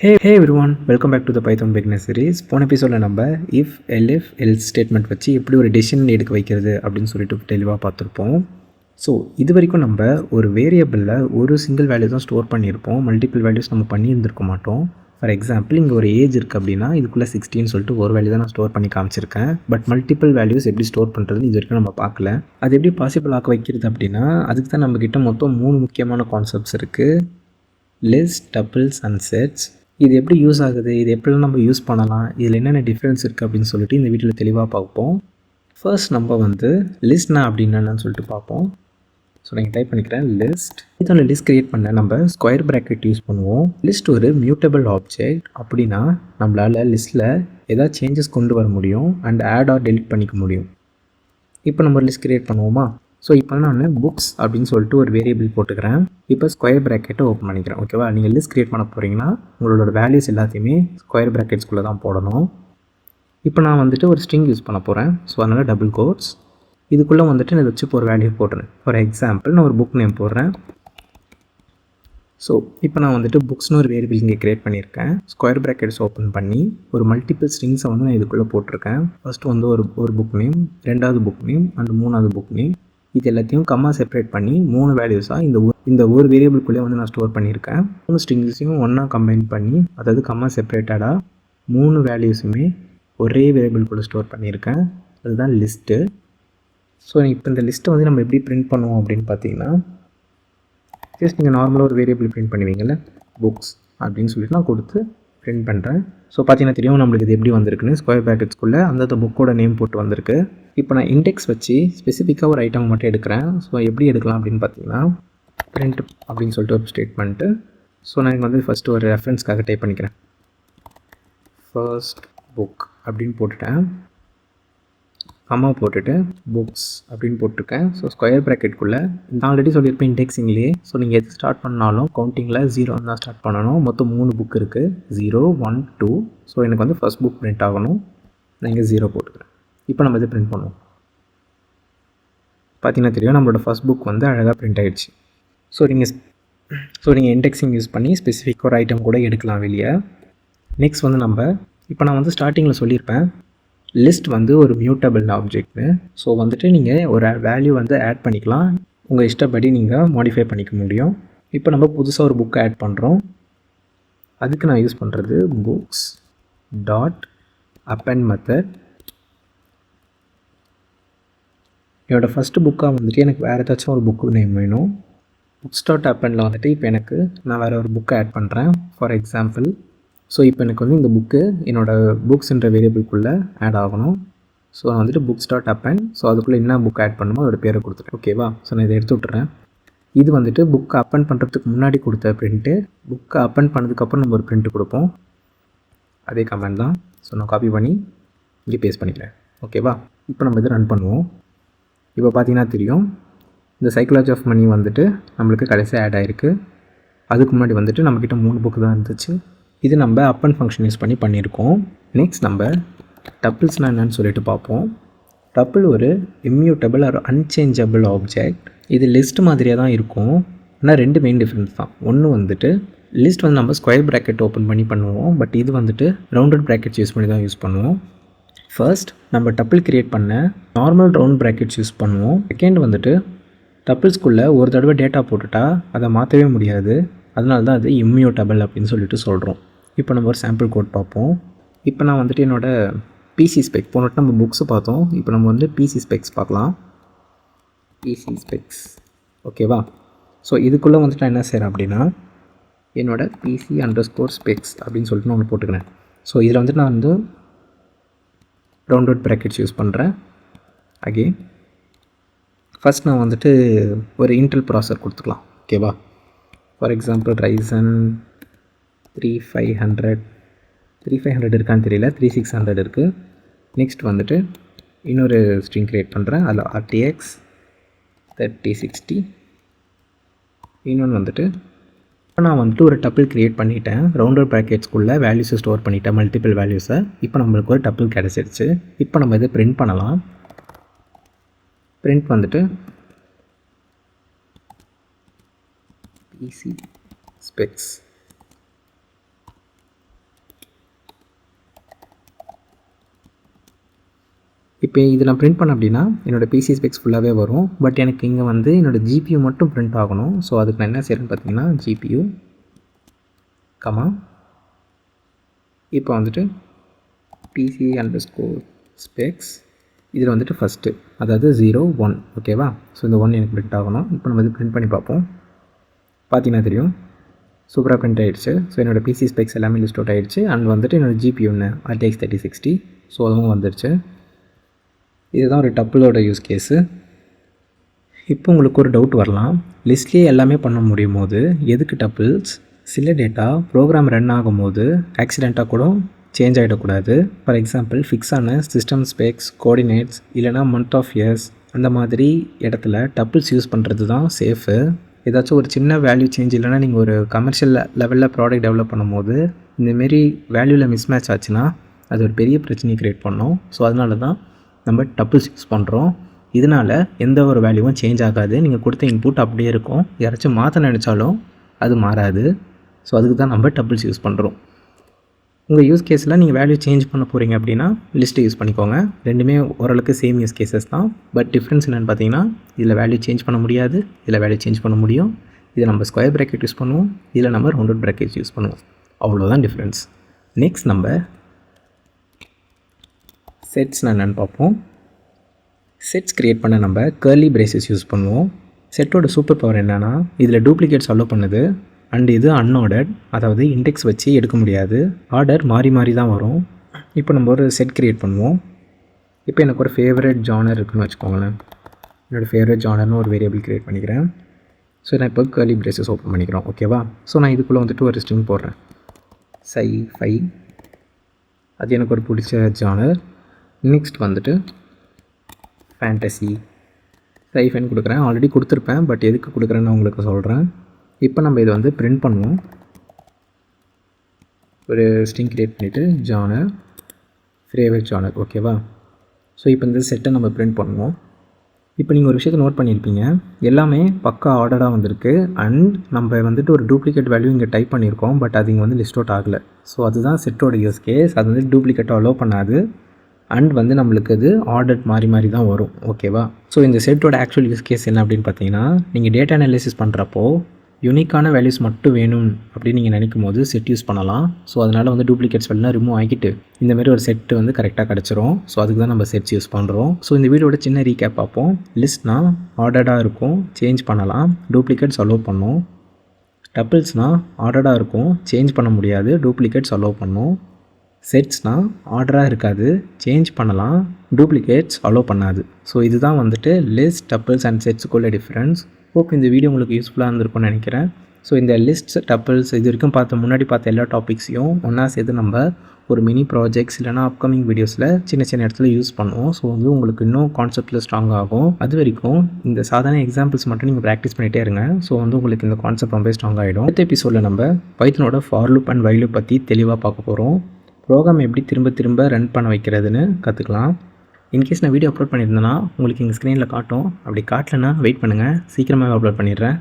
Hey everyone, welcome back to the Python beginner series. போன எபிசோடில் நம்ம if, elif, else ஸ்டேட்மெண்ட் வச்சு எப்படி ஒரு டெசிஷன் எடுக்க வைக்கிறது அப்படின்னு சொல்லிட்டு தெளிவாக பார்த்துருப்போம். ஸோ இது வரைக்கும் நம்ம ஒரு வேரியபிளில் ஒரு சிங்கிள் வேல்யூ தான் ஸ்டோர் பண்ணியிருப்போம். மல்டிபிள் வேல்யூஸ் நம்ம பண்ணியிருந்திருக்க மாட்டோம். ஃபார் எக்ஸாம்பிள் இங்கே ஒரு ஏஜ் இருக்குது அப்படின்னா இதுக்குள்ளே 16 சொல்லிட்டு ஒரு வேல்யூ தான் நான் ஸ்டோர் பண்ணி காமிச்சிருக்கேன். பட் மல்டிபிள் வேல்யூஸ் எப்படி ஸ்டோர் பண்ணுறதுன்னு இது வரைக்கும் நம்ம பார்க்கல. அது எப்படி பாசிபிள் ஆக்க வைக்கிறது அப்படின்னா அதுக்கு தான் நம்மக்கிட்ட மொத்தம் 3 முக்கியமான கான்செப்ட்ஸ் இருக்குது. List, tuples and sets. இது எப்படி யூஸ் ஆகுது, இது எப்படிலாம் நம்ம யூஸ் பண்ணலாம், இதில் என்னென்ன டிஃப்ரென்ஸ் இருக்குது அப்படின்னு சொல்லிட்டு இந்த வீடியோவில் தெளிவாக பார்ப்போம். ஃபர்ஸ்ட் நம்ம லிஸ்ட்னா அப்படின்னா சொல்லிட்டு பார்ப்போம். ஸோ நீங்கள் டைப் பண்ணிக்கிறேன் லிஸ்ட். இதோட லிஸ்ட் க்ரியேட் பண்ண நம்ம ஸ்கொயர் ப்ராக்கெட் யூஸ் பண்ணுவோம். லிஸ்ட் ஒரு மியூட்டபிள் ஆப்ஜெக்ட். அப்படின்னா நம்மளால் லிஸ்ட்டில் ஏதாவது சேஞ்சஸ் கொண்டு வர முடியும் அண்ட் ஆட் ஆர் டெலிட் பண்ணிக்க முடியும். இப்போ நம்ம லிஸ்ட் க்ரியேட் பண்ணுவோமா? ஸோ இப்போ நான் புக்ஸ் அப்படின்னு சொல்லிட்டு ஒரு வேரியபிள் போட்டுக்கிறேன். இப்போ ஸ்கொயர் ப்ராக்கெட்டை ஓப்பன் பண்ணிக்கிறேன். ஓகேவா? நீங்கள் லிஸ்ட் க்ரியேட் பண்ண போகிறீங்கன்னா உங்களோட வேல்யூஸ் எல்லாத்தையுமே ஸ்கொயர் ப்ராக்கெட்ஸ்குள்ளே தான் போடணும். இப்போ நான் ஒரு ஸ்ட்ரிங் யூஸ் பண்ண போகிறேன். ஸோ அதனால் டபுள் கோட்ஸ் இதுக்குள்ளே நான் வச்சு இப்போ ஒரு வேல்யூ போட்டுறேன். ஃபார் எக்ஸாம்பிள் நான் ஒரு புக் நேம் போடுறேன். ஸோ இப்போ நான் புக்ஸ்னு ஒரு வேரியபிள் இங்கே க்ரியேட் பண்ணியிருக்கேன். ஸ்கொயர் ப்ராக்கெட்ஸ் ஓப்பன் பண்ணி ஒரு மல்டிபிள் ஸ்ட்ரிங்ஸை நான் இதுக்குள்ளே போட்டிருக்கேன். ஃபஸ்ட்டு ஒரு புக் நேம், ரெண்டாவது புக் நேம் அண்ட் மூணாவது புக் நேம். இது எல்லாத்தையும் கம்மா செப்பரேட் பண்ணி 3 வேல்யூஸாக இந்த ஒரு வேரியபிள்குள்ளே நான் ஸ்டோர் பண்ணியிருக்கேன். 3 ஸ்ட்ரிங்ஸையும் ஒன்றா கம்பைன் பண்ணி, அதாவது கம்மா செப்பரேட்டடாக 3 வேல்யூஸுமே ஒரே வேரியபிள்குள்ளே ஸ்டோர் பண்ணியிருக்கேன். அதுதான் லிஸ்ட்டு. ஸோ இப்போ இந்த லிஸ்ட்டை நம்ம எப்படி பிரிண்ட் பண்ணுவோம் அப்படின்னு பார்த்தீங்கன்னா, ஜஸ்ட் நீங்கள் நார்மலாக ஒரு வேரியபிள் பிரிண்ட் பண்ணுவீங்கள்ல, புக்ஸ் அப்படின்னு சொல்லிட்டு நான் கொடுத்து பிரிண்ட் பண்ணுறேன். ஸோ பார்த்தீங்கன்னா தெரியும் நம்மளுக்கு இது எப்படி வந்திருக்குன்னு. ஸ்கொயர் ப்ராக்கெட்ஸ்குள்ளே அந்த புக்கோட நேம் போட்டு வந்திருக்கு. இப்போ நான் இண்டெக்ஸ் வச்சு ஸ்பெசிஃபிக்காக ஒரு ஐட்டம் மட்டும் எடுக்கிறேன். ஸோ எப்படி எடுக்கலாம் அப்படின்னு பார்த்தீங்கன்னா, பிரிண்ட் அப்படின்னு சொல்லிட்டு ஒரு ஸ்டேட்மெண்ட்டு. ஸோ நான் ஃபஸ்ட்டு ஒரு ரெஃபரன்ஸ்க்காக டைப் பண்ணிக்கிறேன். ஃபர்ஸ்ட் புக் அப்படின்னு போட்டுட்டேன். அம்மா போட்டுட்டு புக்ஸ் அப்படின்னு போட்டிருக்கேன். ஸோ ஸ்கொயர் ப்ராக்கெட்குள்ளே நான் ஆல்ரெடி சொல்லியிருப்பேன் இண்டெக்ஸிங்லேயே. ஸோ நீங்கள் எது ஸ்டார்ட் பண்ணாலும் கவுண்டிங்கில் 0 தான் ஸ்டார்ட் பண்ணணும். மொத்தம் 3 புக் இருக்குது, 0, 1, 2. ஸோ எனக்கு ஃபஸ்ட் புக் பிரிண்ட் ஆகணும். நான் இங்கே 0 போட்டுக்கிறேன். இப்போ நம்ம இதை பிரிண்ட் பண்ணுவோம். பார்த்தீங்கன்னா தெரியும் நம்மளோட ஃபஸ்ட் புக் அழகாக பிரிண்ட் ஆகிடுச்சு. ஸோ நீங்கள் இண்டெக்ஸிங் யூஸ் பண்ணி ஸ்பெசிஃபிக் ஒரு ஐட்டம் கூட எடுக்கலாம் வெளியே. நெக்ஸ்ட் இப்போ நான் ஸ்டார்டிங்கில் சொல்லியிருப்பேன் லிஸ்ட் ஒரு மியூட்டபிள் ஆப்ஜெக்ட்னு. ஸோ நீங்கள் ஒரு வேல்யூ ஆட் பண்ணிக்கலாம். உங்கள் இஷ்டப்படி நீங்கள் மாடிஃபை பண்ணிக்க முடியும். இப்போ நம்ம புதுசாக ஒரு புக்கை ஆட் பண்ணுறோம். அதுக்கு நான் யூஸ் பண்ணுறது புக்ஸ் டாட் அப்பெண்ட் மெத்தட். என்னோடய ஃபஸ்ட்டு புக்காக எனக்கு வேறு ஏதாச்சும் ஒரு புக்கு நேம் வேணும். புக்ஸ் டாட் அப்பெண்டில் இப்போ நான் வேறு ஒரு புக்கை ஆட் பண்ணுறேன். ஃபார் எக்ஸாம்பிள் ஸோ இப்போ எனக்கு இந்த புக்கு என்னோடய புக்ஸ்ன்ற வேரியபிள்குள்ளே ஆட் ஆகணும். ஸோ நான் புக்ஸ் டாட் அப்பெண்ட். ஸோ அதுக்குள்ளே என்ன புக் ஆட் பண்ணுமோ அதோட பேரை கொடுத்துட்டேன். ஓகேவா? ஸோ நான் இதை எடுத்து விட்டுறேன். இது புக்கை அப்பெண்ட் பண்ணுறதுக்கு முன்னாடி கொடுத்த பிரிண்ட்டு. புக்கை அப்பெண்ட் பண்ணதுக்கப்புறம் நம்ம ஒரு பிரிண்ட்டு கொடுப்போம். அதே கமெண்ட் தான். ஸோ நான் காப்பி பண்ணி இங்கே பேஸ்ட் பண்ணிக்கிறேன். ஓகேவா? இப்போ நம்ம இதை ரன் பண்ணுவோம். இப்போ பார்த்தீங்கன்னா தெரியும் இந்த சைக்காலஜி ஆஃப் மணி நம்மளுக்கு கடைசியாக ஆட் ஆகிருக்கு. அதுக்கு முன்னாடி நம்மக்கிட்ட 3 புக்கு தான் இருந்துச்சு. இது நம்ம அப்பன் ஃபங்க்ஷன் யூஸ் பண்ணி பண்ணியிருக்கோம். நெக்ஸ்ட் நம்ம டப்பிள்ஸ்னால் என்னன்னு சொல்லிட்டு பார்ப்போம். டப்பிள் ஒரு இம்மியூட்டபிள் ஒரு அன்சேஞ்சபிள் ஆப்ஜெக்ட். இது லிஸ்ட் மாதிரியாக தான் இருக்கும். ஆனால் 2 மெயின் டிஃப்ரென்ஸ் தான். ஒன்று லிஸ்ட் நம்ம ஸ்கொயர் ப்ராக்கெட் ஓப்பன் பண்ணி பண்ணுவோம். பட் இது ரவுண்டட் ப்ராக்கெட்ஸ் யூஸ் பண்ணி தான் யூஸ் பண்ணுவோம். ஃபர்ஸ்ட் நம்ம டப்பிள் க்ரியேட் பண்ண நார்மல் ரவுண்ட் ப்ராக்கெட்ஸ் யூஸ் பண்ணுவோம். செகண்ட் டப்பிள்ஸ்குள்ளே ஒரு தடவை டேட்டா போட்டுட்டா அதை மாற்றவே முடியாது. அதனால தான் அது இம்மியூட்டபிள் அப்படின்னு சொல்லிட்டு சொல்கிறோம். இப்போ நம்ம ஒரு சாம்பிள் கோட் பார்ப்போம். இப்போ நான் என்னோடய பிசி ஸ்பெக் போனட்டு நம்ம புக்ஸு பார்த்தோம். இப்போ நம்ம பிசி ஸ்பெக்ஸ் பார்க்கலாம். பிசி ஸ்பெக்ஸ் ஓகேவா? ஸோ இதுக்குள்ளே நான் என்ன செய்கிறேன் அப்படின்னா என்னோடய PC_specs அப்படின்னு சொல்லிட்டு நான் ஒன்று போட்டுக்கிறேன். ஸோ இதில் நான் ரவுண்டட் ப்ராக்கெட்ஸ் யூஸ் பண்ணுறேன். அகெயின் ஃபஸ்ட் நான் ஒரு இன்டெல் ப்ராசர் கொடுத்துக்கலாம். ஓகேவா? ஃபார் எக்ஸாம்பிள் Ryzen 3500 இருக்கான்னு தெரியல, 3600 இருக்குது. நெக்ஸ்ட் இன்னொரு ஸ்ட்ரிங் க்ரியேட் பண்ணுறேன். அதில் RTX 3060. இன்னொன்று இப்போ நான் ஒரு டப்பிள் க்ரியேட் பண்ணிட்டேன். ரவுண்டட் ப்ராக்கெட்ஸ்குள்ளே வேல்யூஸை ஸ்டோர் பண்ணிட்டேன், மல்டிபிள் வேல்யூஸை. இப்போ நம்மளுக்கு ஒரு டப்பிள் கிடச்சிருச்சு. இப்போ நம்ம இதை பிரிண்ட் பண்ணலாம். பிரிண்ட் PC specs இப்போ இது நான் பிரிண்ட் பண்ண அப்படின்னா என்னோடய பிசி ஸ்பெக்ஸ் ஃபுல்லாகவே வரும். பட் எனக்கு இங்கே வந்து என்னோடய ஜிபியூ மட்டும் பிரிண்ட் ஆகணும். ஸோ அதுக்கு நான் என்ன செய்கிறேன்னு பார்த்தீங்கன்னா ஜிபியூ கமா இப்போ வந்துட்டு PC_specs இதில் வந்துட்டு ஃபஸ்ட்டு அதாவது 0 1 ஓகேவா. ஸோ இந்த 1 எனக்கு பிரிண்ட் ஆகணும். இப்போ நம்ம இது பிரிண்ட் பண்ணி பார்ப்போம். பார்த்தீங்கன்னா தெரியும் சூப்பராக பிரிண்ட் ஆகிடுச்சு. ஸோ என்னோடய பிசி ஸ்பெக்ஸ் எல்லாமே லிஸ்ட் அவுட் ஆகிடுச்சு. அண்ட் வந்துட்டு என்னோடய ஜிபியூன்னு RTX 3060 ஸோ அதுவும் வந்துடுச்சு. இதுதான் ஒரு டப்பிளோட யூஸ் கேஸு. இப்போ உங்களுக்கு ஒரு டவுட் வரலாம், லிஸ்ட்லேயே எல்லாமே பண்ண முடியும் போது எதுக்கு டப்பிள்ஸ்? சில டேட்டா ப்ரோக்ராம் ரன் ஆகும்போது ஆக்சிடெண்ட்டாக கூட சேஞ்ச் ஆகிடக்கூடாது. ஃபார் எக்ஸாம்பிள் ஃபிக்ஸான சிஸ்டம் ஸ்பெக்ஸ், கோஆர்டினேட்ஸ் இல்லைனா மந்த் ஆஃப் இயர்ஸ் அந்த மாதிரி இடத்துல டப்பிள்ஸ் யூஸ் பண்ணுறது தான் சேஃபு. ஏதாச்சும் ஒரு சின்ன வேல்யூ சேஞ்ச் இல்லைனா நீங்கள் ஒரு கமர்ஷியல் லெவலில் ப்ராடக்ட் டெவலப் பண்ணும்போது இந்தமாரி வேல்யூவில் மிஸ்மேட்ச் ஆச்சுன்னா அது ஒரு பெரிய பிரச்சனையை க்ரியேட் பண்ணும். ஸோ அதனால தான் நம்ம டப்பிள்ஸ் யூஸ் பண்ணுறோம். இதனால் எந்த ஒரு வேல்யூவும் சேஞ்ச் ஆகாது. நீங்கள் கொடுத்த இன்புட் அப்படியே இருக்கும். யாராச்சும் மாற்ற நினச்சாலும் அது மாறாது. ஸோ அதுக்கு தான் நம்ம டப்பிள்ஸ் யூஸ் பண்ணுறோம். உங்கள் யூஸ் கேஸில் நீங்கள் வேல்யூ சேஞ்ச் பண்ண போகிறீங்க அப்படின்னா லிஸ்ட்டு யூஸ் பண்ணிக்கோங்க. ரெண்டுமே ஓரளவுக்கு சேம் யூஸ் கேஸஸ் தான். பட் டிஃப்ரென்ஸ் என்னென்னு பார்த்தீங்கன்னா இதில் வேல்யூ சேஞ்ச் பண்ண முடியாது, இதில் வேல்யூ சேஞ்ச் பண்ண முடியும். இதில் நம்ம ஸ்கொயர் ப்ராக்கெட் யூஸ் பண்ணுவோம், இதில் நம்ம ரவுண்டட் ப்ராக்கெட் யூஸ் பண்ணுவோம். அவ்வளோதான் டிஃப்ரென்ஸ். நெக்ஸ்ட் நம்ம செட்ஸ்னால் என்னென்னு பார்ப்போம். செட்ஸ் க்ரியேட் பண்ண நம்ம கர்லி பிரேசஸ் யூஸ் பண்ணுவோம். செட்டோட சூப்பர் பவர் என்னென்னா இதில் டூப்ளிகேட்ஸ் அலோவ் பண்ணுது. அண்ட் இது அன்ஆர்டர்ட், அதாவது இண்டெக்ஸ் வச்சு எடுக்க முடியாது. ஆர்டர் மாறி மாறி தான் வரும். இப்போ நம்ம ஒரு செட் க்ரியேட் பண்ணுவோம். இப்போ எனக்கு ஒரு ஃபேவரட் ஜானர் இருக்குதுன்னு வச்சுக்கோங்களேன். என்னோடய ஃபேவரட் ஜானர்னு ஒரு வேரியபிள் க்ரியேட் பண்ணிக்கிறேன். ஸோ நான் இப்போ கர்லி பிரேசஸ் ஓப்பன் பண்ணிக்கிறோம். ஓகேவா. ஸோ நான் இதுக்குள்ளே வந்துட்டு ஒரு ஸ்ட்ரிங் போடுறேன், sci-fi. அது எனக்கு ஒரு பிடிச்ச ஜானர். நெக்ஸ்ட் வந்துட்டு ஃபேண்டசி sci-fiன்னு கொடுக்குறேன். ஆல்ரெடி கொடுத்துருப்பேன், பட் எதுக்கு கொடுக்குறேன்னு உங்களுக்கு சொல்கிறேன். இப்போ நம்ம இதை வந்து பிரிண்ட் பண்ணுவோம். ஒரு ஸ்ட்ரிங் க்ரியேட் பண்ணிவிட்டு ஜானர் ஃபேவரட் ஜானர். ஓகேவா. ஸோ இப்போ இந்த செட்டை நம்ம பிரிண்ட் பண்ணுவோம். இப்போ நீங்கள் ஒரு விஷயத்தை நோட் பண்ணியிருப்பீங்க, எல்லாமே பக்கா ஆர்டராக வந்திருக்கு. அண்ட் நம்ம வந்துட்டு ஒரு டூப்ளிகேட் வேல்யூ இங்கே டைப் பண்ணியிருக்கோம், பட் அது இங்கே வந்து லிஸ்ட் அவுட் ஆகலை. ஸோ அதுதான் செட்டோட யூஸ் கேஸ். அது வந்து டூப்ளிகேட்டை அலோவ் பண்ணாது. அண்ட் வந்து நம்மளுக்கு அது ஆர்டர் மாறி தான் வரும். ஓகேவா. ஸோ இந்த செட்டோட ஆக்சுவல் யூஸ் கேஸ் என்ன அப்படின்னு பார்த்தீங்கன்னா, நீங்கள் டேட்டா அனாலிசிஸ் பண்ணுறப்போ யூனிக்கான வேல்யூஸ் மட்டும் வேணும் அப்படின்னு நீங்கள் நினைக்கும் போது செட் யூஸ் பண்ணலாம். ஸோ அதனால் வந்து டூப்ளிகேட்ஸ் எல்லாம் ரிமூவ் ஆகிட்டு இந்தமாரி ஒரு செட்டு வந்து கரெக்டாக கிடச்சிரும். ஸோ அதுக்கு தான் நம்ம செட்ஸ் யூஸ் பண்ணுறோம். ஸோ இந்த வீடியோட சின்ன ரீகேப் பார்ப்போம். லிஸ்ட்னால் ஆர்டர்டாக இருக்கும், சேஞ்ச் பண்ணலாம், டூப்ளிகேட்ஸ் அலோவ் பண்ணும். டப்பிள்ஸ்னால் ஆர்டர்டாக இருக்கும், சேஞ்ச் பண்ண முடியாது, டூப்ளிகேட்ஸ் அலோவ் பண்ணும். செட்ஸ்னால் ஆர்டராக இருக்காது, சேஞ்ச் பண்ணலாம், டூப்ளிகேட்ஸ் அலோவ் பண்ணாது. ஸோ இதுதான் வந்துட்டு லிஸ்ட், டப்பிள்ஸ் அண்ட் செட்ஸுக்குள்ள டிஃப்ரென்ஸ். ஹோப் இந்த வீடியோ உங்களுக்கு யூஸ்ஃபுல்லாக இருந்திருக்கும்னு நினைக்கிறேன். ஸோ இந்த லிஸ்ட்ஸ், டப்பிள்ஸ் இது வரைக்கும் முன்னாடி பார்த்த எல்லா டாபிக்ஸையும் ஒன்றா சேர்த்து நம்ம ஒரு மினி ப்ராஜெக்ட்ஸ் இல்லைனா அப்கமிங் வீடியோஸில் சின்ன சின்ன இடத்துல யூஸ் பண்ணுவோம். ஸோ வந்து உங்களுக்கு இன்னும் கான்செப்டில் ஸ்ட்ராங் ஆகும். அது வரைக்கும் இந்த சாதாரண எக்ஸாம்பிள்ஸ் மட்டும் நீங்கள் ப்ராக்டிஸ் பண்ணிகிட்டே இருங்க. ஸோ வந்து உங்களுக்கு இந்த கான்செப்ட் ரொம்ப ஸ்ட்ராங் ஆகிடும். அடுத்த எபிசோடில் நம்ம பைத்தனோட for loop and while loop பற்றி தெளிவாக பார்க்க போகிறோம். ப்ரோக்ராம் எப்படி திரும்ப ரன் பண்ண வைக்கிறதுன்னு கற்றுக்கலாம். இன்கேஸ் நான் வீடியோ அப்லோட் பண்ணியிருந்தேன்னா உங்களுக்கு எங்கள் ஸ்க்ரீனில் காட்டும். அப்படி காட்டலைன்னா வெயிட் பண்ணுங்கள், சீக்கிரமாக அப்லோட் பண்ணிடுறேன்.